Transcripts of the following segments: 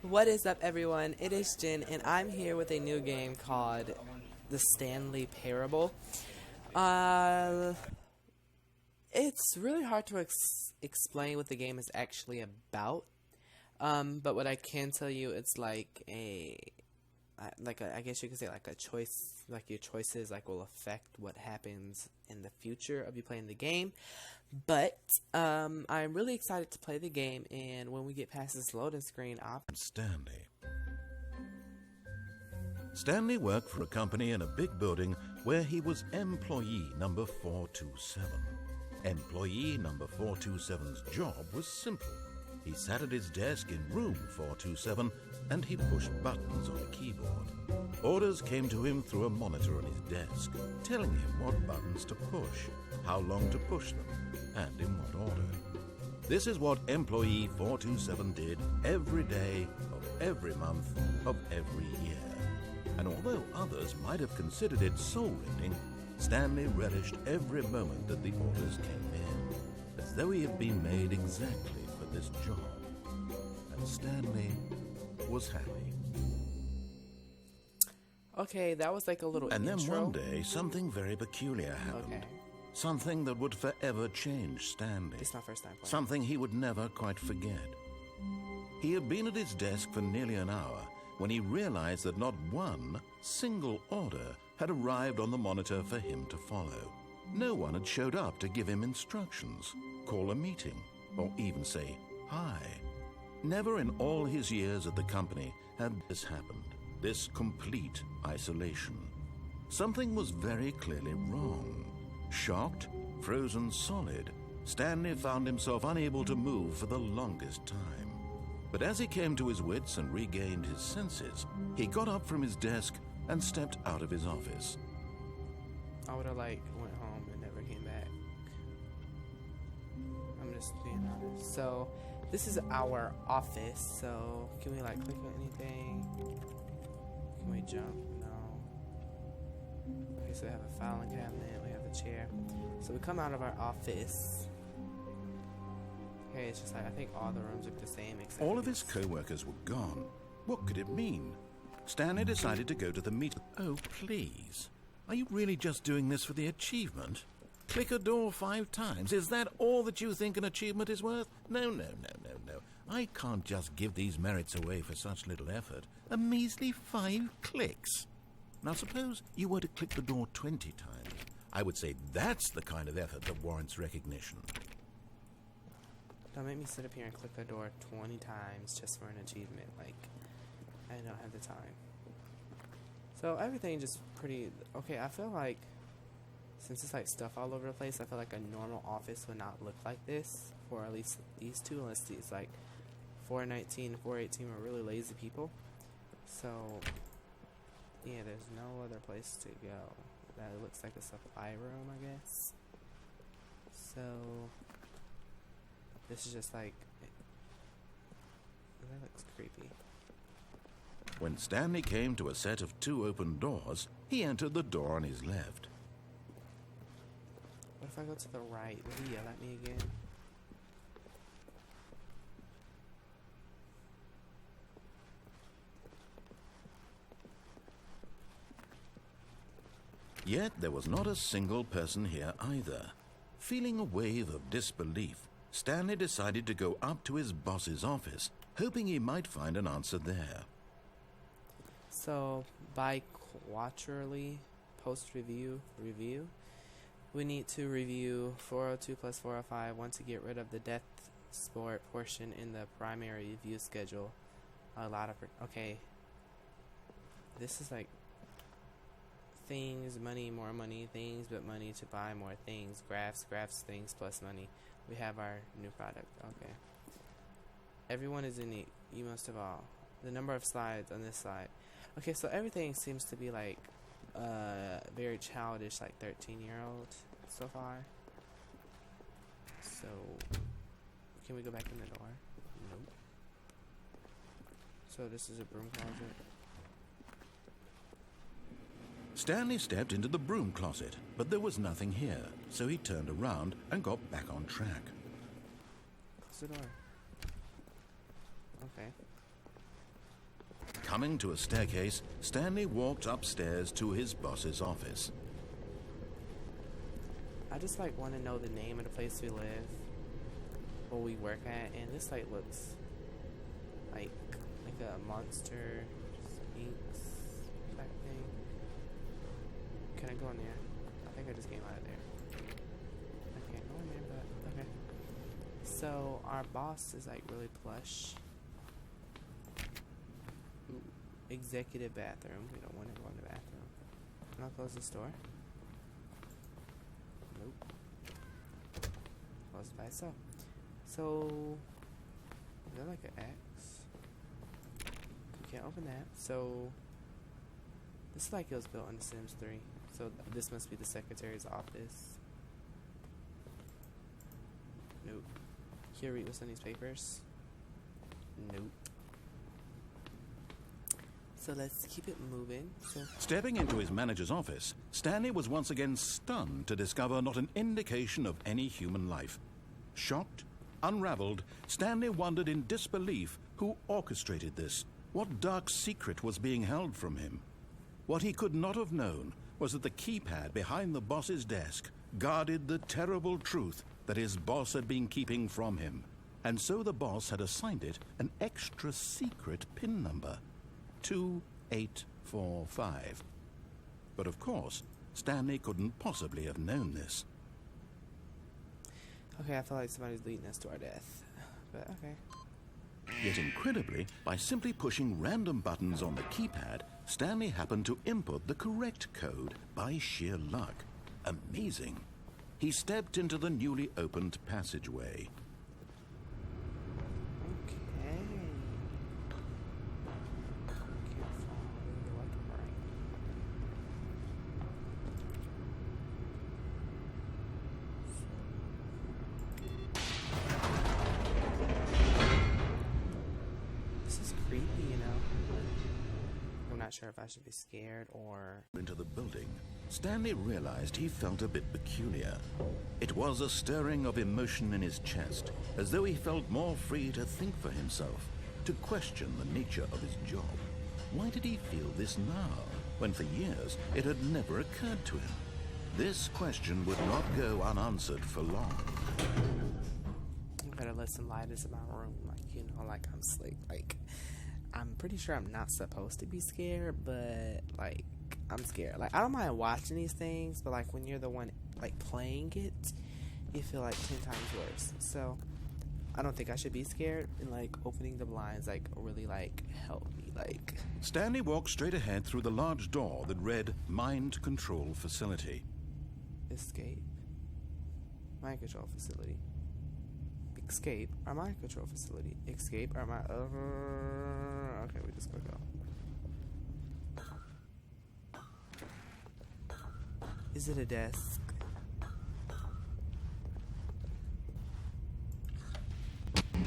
What is up, everyone? It is Jin, and I'm here with a new game called the Stanley Parable. It's really hard to explain what the game is actually about. But what I can tell you, it's like I guess you could say like a choice, like your choices like will affect what happens in the future of you playing the game. But I'm really excited to play the game, and when we get past this loading screen, Stanley. Stanley worked for a company in a big building where he was employee number 427. Employee number 427's job was simple. He sat at his desk in room 427 and he pushed buttons on a keyboard. Orders came to him through a monitor on his desk, telling him what buttons to push, how long to push them, and in what order. This is what employee 427 did every day of every month of every year. And although others might have considered it soul-rending, Stanley relished every moment that the orders came in, as though he had been made exactly for this job. And Stanley was happy. okay, that was like a little And intro. then one day, something very peculiar happened. Okay. Something that would forever change Stanley. It's my first time playing. Something he would never quite forget. He had been at his desk for nearly an hour when he realized that not one single order had arrived on the monitor for him to follow. No one had showed up to give him instructions, call a meeting, or even say hi. Never in all his years at the company had this happened, this complete isolation. Something was very clearly wrong. Shocked, frozen solid, Stanley found himself unable to move for the longest time. But as he came to his wits and regained his senses, he got up from his desk and stepped out of his office. I would have went home and never came back. I'm just being honest. So this is our office. So can we click on anything? Can we jump? No. Okay, so we have a filing cabinet. We have a chair. So we come out of our office. Okay, it's just I think all the rooms look the same except All of his co-workers were gone. What could it mean? Stanley decided to go to the meeting. Oh, please. Are you really just doing this for the achievement? Click a door 5 times. Is that all that you think an achievement is worth? No. I can't just give these merits away for such little effort. A measly 5 clicks. Now suppose you were to click the door 20 times. I would say that's the kind of effort that warrants recognition. Don't make me sit up here and click the door 20 times just for an achievement. I don't have the time. So everything just pretty... Okay, I feel like since it's stuff all over the place, I feel like a normal office would not look like this. For at least these two, unless these 419 and 418 were really lazy people. So, yeah, there's no other place to go. That looks like a supply room, I guess. So... This is just that looks creepy. When Stanley came to a set of 2 open doors, he entered the door on his left. What if I go to the right? Will he yell at me again? Yet there was not a single person here either. Feeling a wave of disbelief, Stanley decided to go up to his boss's office, hoping he might find an answer there. So, by quarterly post-review, we need to review 402 plus 405, want to get rid of the death sport portion in the primary review schedule. Okay. This is things, money, more money, things, but money to buy more things, graphs, things plus money. We have our new product. Okay. Everyone is in need. You must have all. The number of slides on this slide. Okay, so everything seems to be very childish, 13-year-old so far. So, can we go back in the door? Nope. So this is a broom closet. Stanley stepped into the broom closet, but there was nothing here, so he turned around and got back on track. Close the door. Okay. Coming to a staircase, Stanley walked upstairs to his boss's office. I just like want to know the name of the place we live, or we work at, and this like looks like a Monster Inc. type thing. Can I go in there? I think I just came out of there. I can't go in there, but okay. So our boss is like really plush. Ooh, executive bathroom. We don't want to go in the bathroom. Can I close this door? Nope. Closed by itself. So, is that like an X? You can't open that. So, this is like it was built on The Sims 3. So, this must be the secretary's office. Nope. Here, read what's in these papers. Nope. So let's keep it moving. Stepping into his manager's office, Stanley was once again stunned to discover not an indication of any human life. Shocked, unraveled, Stanley wondered in disbelief who orchestrated this. What dark secret was being held from him? What he could not have known was that the keypad behind the boss's desk guarded the terrible truth that his boss had been keeping from him. And so the boss had assigned it an extra secret PIN number. 2845. But of course, Stanley couldn't possibly have known this. Okay, I feel like somebody's leading us to our death. But okay. Yet incredibly, by simply pushing random buttons on the keypad, Stanley happened to input the correct code by sheer luck. Amazing. He stepped into the newly opened passageway. Sure if I should be scared or into the building. Stanley realized he felt a bit peculiar. It was a stirring of emotion in his chest, as though he felt more free to think for himself, to question the nature of his job. Why did he feel this now, when for years it had never occurred to him? This question would not go unanswered for long. I'm gonna let some light into my room, like I'm slick, I'm pretty sure I'm not supposed to be scared, but I'm scared. I don't mind watching these things, but when you're the one playing it, you feel 10 times worse. So I don't think I should be scared, and opening the blinds really help me. Stanley walked straight ahead through the large door that read Mind Control Facility. Escape. Mind Control Facility. Escape our mind control facility. Escape our mind. Okay, we just gotta go. Is it a desk?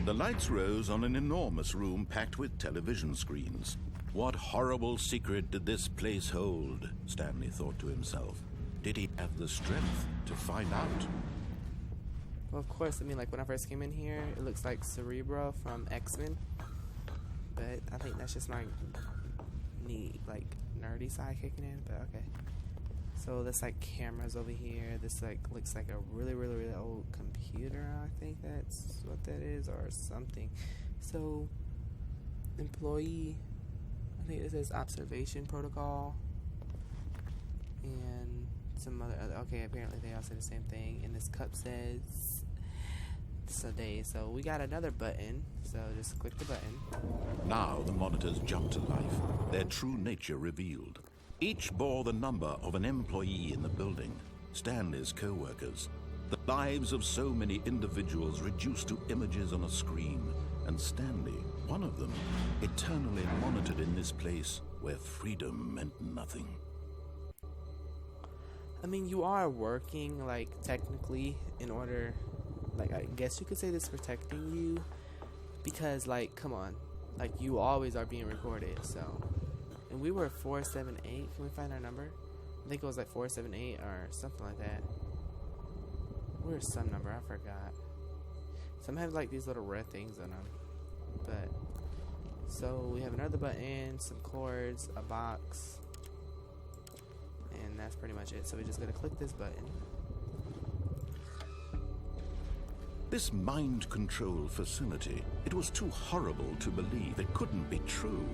The lights rose on an enormous room packed with television screens. What horrible secret did this place hold? Stanley thought to himself. Did he have the strength to find out? Well, of course, when I first came in here, it looks like Cerebro from X-Men. But I think that's just my neat, nerdy side kicking in, but okay. So there's cameras over here. This looks like a really, really, really old computer. I think that's what that is, or something. So, employee, I think it says observation protocol. And some other, okay, apparently they all say the same thing. And this cup says today. So we got another button, so just click the button. Now the monitors jumped to life, their true nature revealed. Each bore the number of an employee in the building, Stanley's co-workers. The lives of so many individuals reduced to images on a screen, and Stanley, one of them, eternally monitored in this place where freedom meant nothing. I mean, you are working, technically, in order, I guess you could say this is protecting you, because, come on, you always are being recorded, so, and we were 478, can we find our number? I think it was 478 or something like that. We were some number, I forgot. Some have, these little red things on them, but, So we have another button, some cords, a box, and that's pretty much it. So we're just gonna click this button. This mind control facility, it was too horrible to believe. It couldn't be true.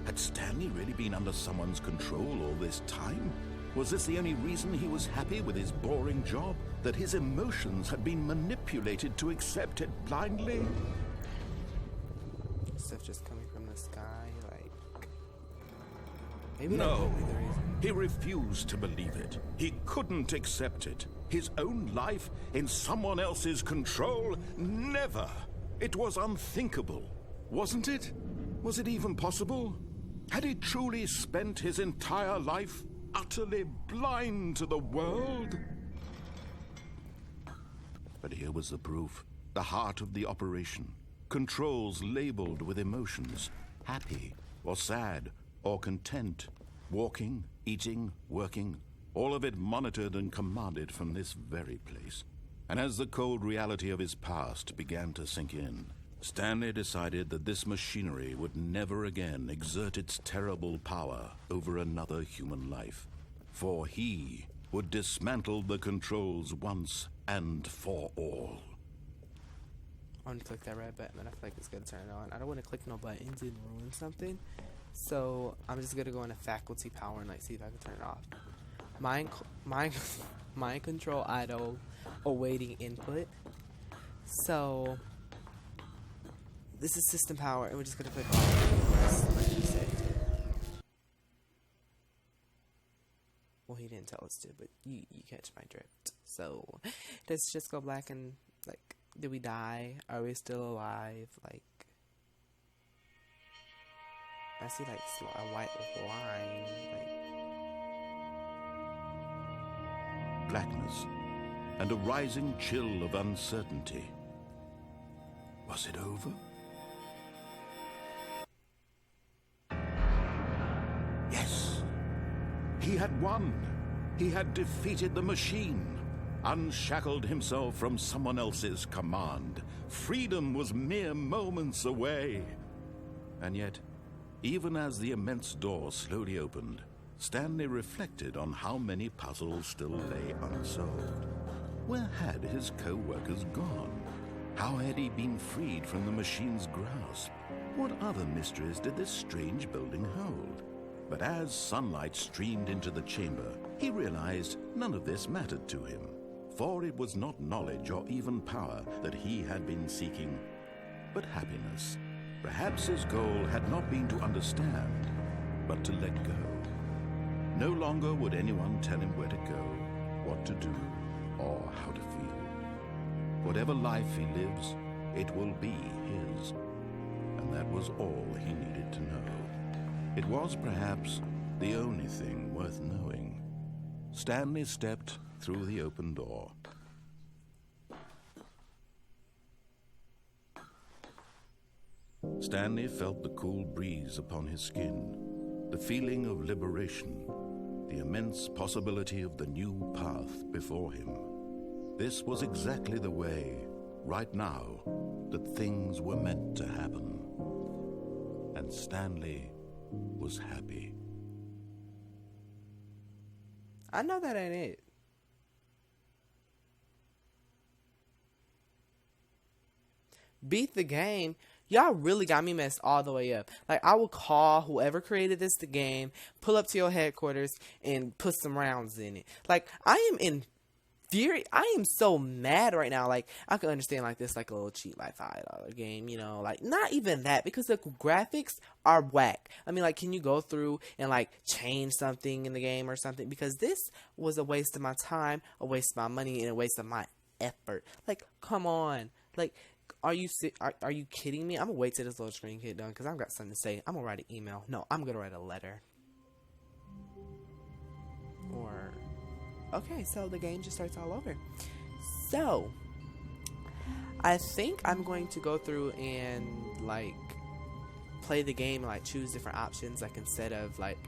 Had Stanley really been under someone's control all this time? Was this the only reason he was happy with his boring job? That his emotions had been manipulated to accept it blindly? Stuff just coming from the sky, like... Maybe No, that could be the reason. he refused to believe it. He couldn't accept it. His own life in someone else's control? Never! It was unthinkable, wasn't it? Was it even possible? Had he truly spent his entire life utterly blind to the world? But here was the proof. The heart of the operation. Controls labeled with emotions. Happy, or sad, or content. Walking, eating, working. All of it monitored and commanded from this very place. And as the cold reality of his past began to sink in, Stanley decided that this machinery would never again exert its terrible power over another human life. For he would dismantle the controls once and for all. I want to click that red button, and I feel like it's going to turn it on. I don't want to click no buttons and ruin something. So I'm just going to go into faculty power and like see if I can turn it off. Mind control idle, awaiting input. So this is system power, and we're just going to click on like you said. Well, he didn't tell us to, but you catch my drift. So let's just go black and like, did we die? Are we still alive? Like, I see like a white line. Like, Blackness and a rising chill of uncertainty. Was it over? Yes. He had won. He had defeated the machine. Unshackled himself from someone else's command. Freedom was mere moments away. And yet, even as the immense door slowly opened, Stanley reflected on how many puzzles still lay unsolved. Where had his co-workers gone? How had he been freed from the machine's grasp? What other mysteries did this strange building hold? But as sunlight streamed into the chamber, he realized none of this mattered to him. For it was not knowledge or even power that he had been seeking, but happiness. Perhaps his goal had not been to understand, but to let go. No longer would anyone tell him where to go, what to do, or how to feel. Whatever life he lives, it will be his. And that was all he needed to know. It was perhaps the only thing worth knowing. Stanley stepped through the open door. Stanley felt the cool breeze upon his skin, the feeling of liberation, the immense possibility of the new path before him. This was exactly the way, right now, that things were meant to happen. And Stanley was happy. I know that ain't it. Beat the game. Y'all really got me messed all the way up. Like, I will call whoever created the game, pull up to your headquarters, and put some rounds in it. Like, I am in fury. I am so mad right now. Like, I can understand, like, this, like, a little cheap, like, $5 game, you know. Like, not even that, because the graphics are whack. I mean, like, can you go through and, like, change something in the game or something? Because this was a waste of my time, a waste of my money, and a waste of my effort. Like, come on. Like, are you kidding me? I'm gonna wait till this little screen get done because I've got something to say. I'm gonna write an email. No, I'm gonna write a letter. Or, okay, so the game just starts all over. So, I think I'm going to go through and, like, play the game and, like, choose different options. Like, instead of, like,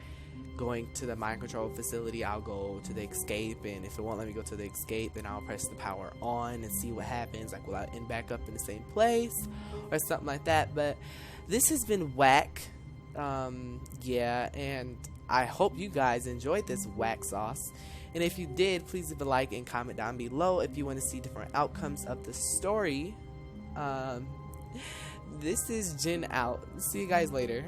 going to the mind control facility, I'll go to the escape, and if it won't let me go to the escape, then I'll press the power on and see what happens. Like, will I end back up in the same place or something like that? But this has been whack. Yeah, and I hope you guys enjoyed this whack sauce. And if you did, please leave a like and comment down below if you want to see different outcomes of the story. This is Djinn out. See you guys later.